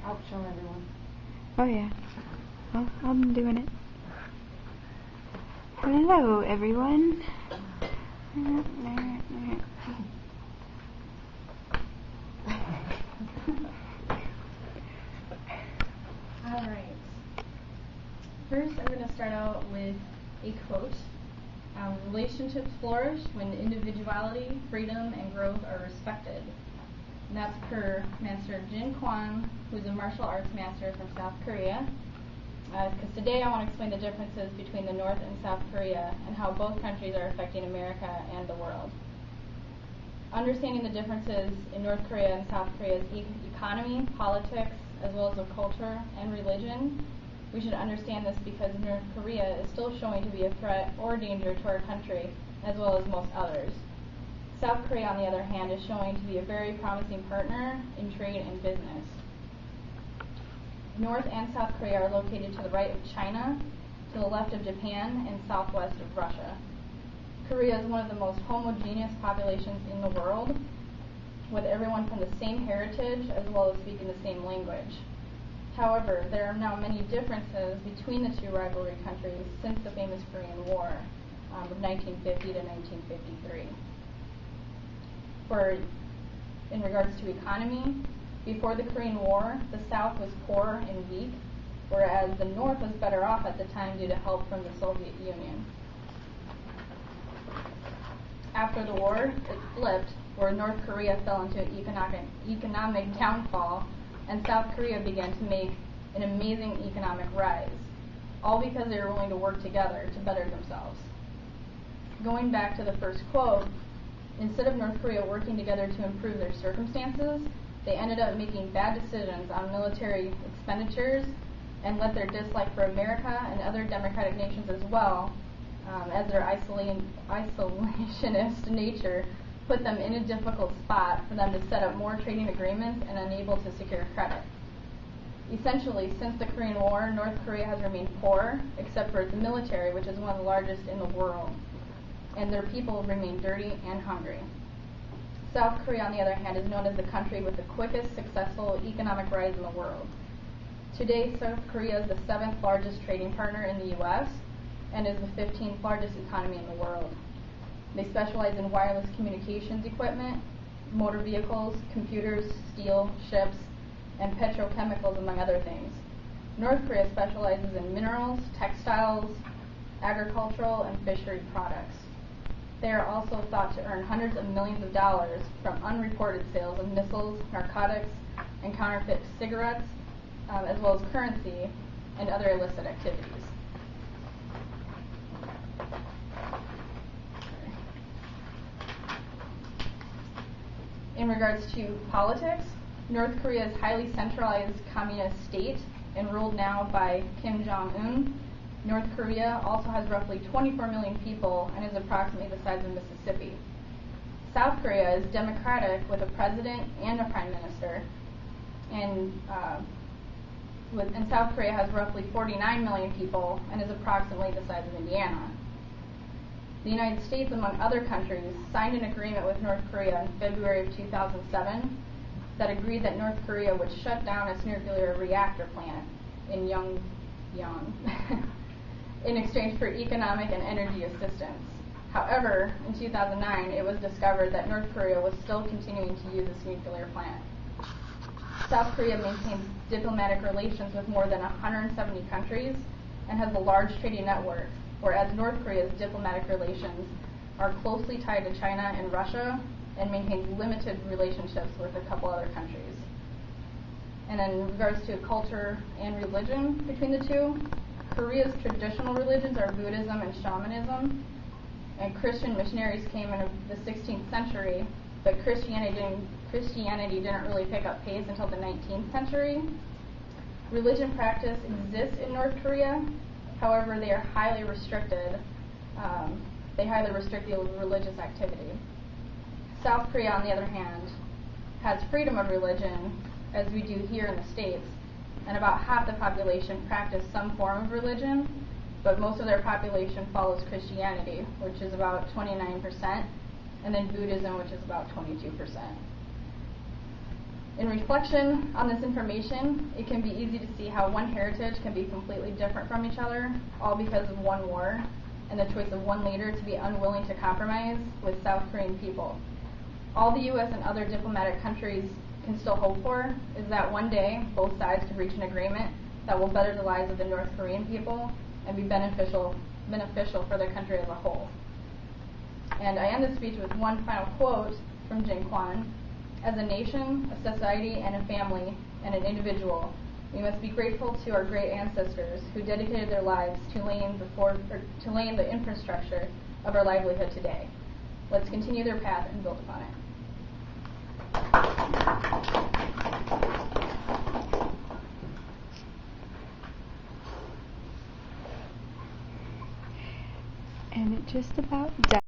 I'll show everyone. Oh yeah. Well, I'm doing it. Hello, everyone. Alright. First, I'm going to start out with a quote. Relationships flourish when individuality, freedom, and growth are respected. And that's per Master Jin Kwan, who's a martial arts master from South Korea. Because today I want to explain the differences between the North and South Korea and how both countries are affecting America and the world. Understanding the differences in North Korea and South Korea's economy, politics, as well as their culture and religion, we should understand this because North Korea is still showing to be a threat or danger to our country, as well as most others. South Korea, on the other hand, is showing to be a very promising partner in trade and business. North and South Korea are located to the right of China, to the left of Japan, and southwest of Russia. Korea is one of the most homogeneous populations in the world, with everyone from the same heritage as well as speaking the same language. However, there are now many differences between the two rivalry countries since the famous Korean War of 1950 to 1953. In regards to economy, before the Korean War, the South was poor and weak, whereas the North was better off at the time due to help from the Soviet Union. After the war, it flipped, where North Korea fell into an economic downfall, and South Korea began to make an amazing economic rise, all because they were willing to work together to better themselves. Going back to the first quote, instead of North Korea working together to improve their circumstances, they ended up making bad decisions on military expenditures and let their dislike for America and other democratic nations as well, as their isolationist nature put them in a difficult spot for them to set up more trading agreements and unable to secure credit. Essentially, since the Korean War, North Korea has remained poor, except for its military, which is one of the largest in the world, and their people remain dirty and hungry. South Korea, on the other hand, is known as the country with the quickest successful economic rise in the world. Today, South Korea is the 7th largest trading partner in the U.S. and is the 15th largest economy in the world. They specialize in wireless communications equipment, motor vehicles, computers, steel, ships, and petrochemicals, among other things. North Korea specializes in minerals, textiles, agricultural, and fishery products. They are also thought to earn hundreds of millions of dollars from unreported sales of missiles, narcotics, and counterfeit cigarettes, as well as currency and other illicit activities. In regards to politics, North Korea is a highly centralized communist state and ruled now by Kim Jong-un. North Korea also has roughly 24 million people and is approximately the size of Mississippi. South Korea is democratic with a president and a prime minister, and South Korea has roughly 49 million people and is approximately the size of Indiana. The United States, among other countries, signed an agreement with North Korea in February of 2007 that agreed that North Korea would shut down its nuclear reactor plant in Yongbyon in exchange for economic and energy assistance. However, in 2009, it was discovered that North Korea was still continuing to use its nuclear plant. South Korea maintains diplomatic relations with more than 170 countries and has a large trading network, whereas North Korea's diplomatic relations are closely tied to China and Russia and maintains limited relationships with a couple other countries. And then in regards to culture and religion between the two, Korea's traditional religions are Buddhism and shamanism, and Christian missionaries came in the 16th century, but Christianity didn't really pick up pace until the 19th century. Religion practice exists in North Korea, however, they are highly restricted. They highly restrict the religious activity. South Korea, on the other hand, has freedom of religion, as we do here in the States, and about half the population practice some form of religion, but most of their population follows Christianity, which is about 29%, and then Buddhism, which is about 22%. In reflection on this information, it can be easy to see how one heritage can be completely different from each other, all because of one war and the choice of one leader to be unwilling to compromise with South Korean people. All the U.S. and other diplomatic countries can still hope for is that one day both sides could reach an agreement that will better the lives of the North Korean people and be beneficial for their country as a whole. And I end this speech with one final quote from Jin Kwan. As a nation, a society, and a family, and an individual, we must be grateful to our great ancestors who dedicated their lives to laying the infrastructure of our livelihood today. Let's continue their path and build upon it. And it just about does.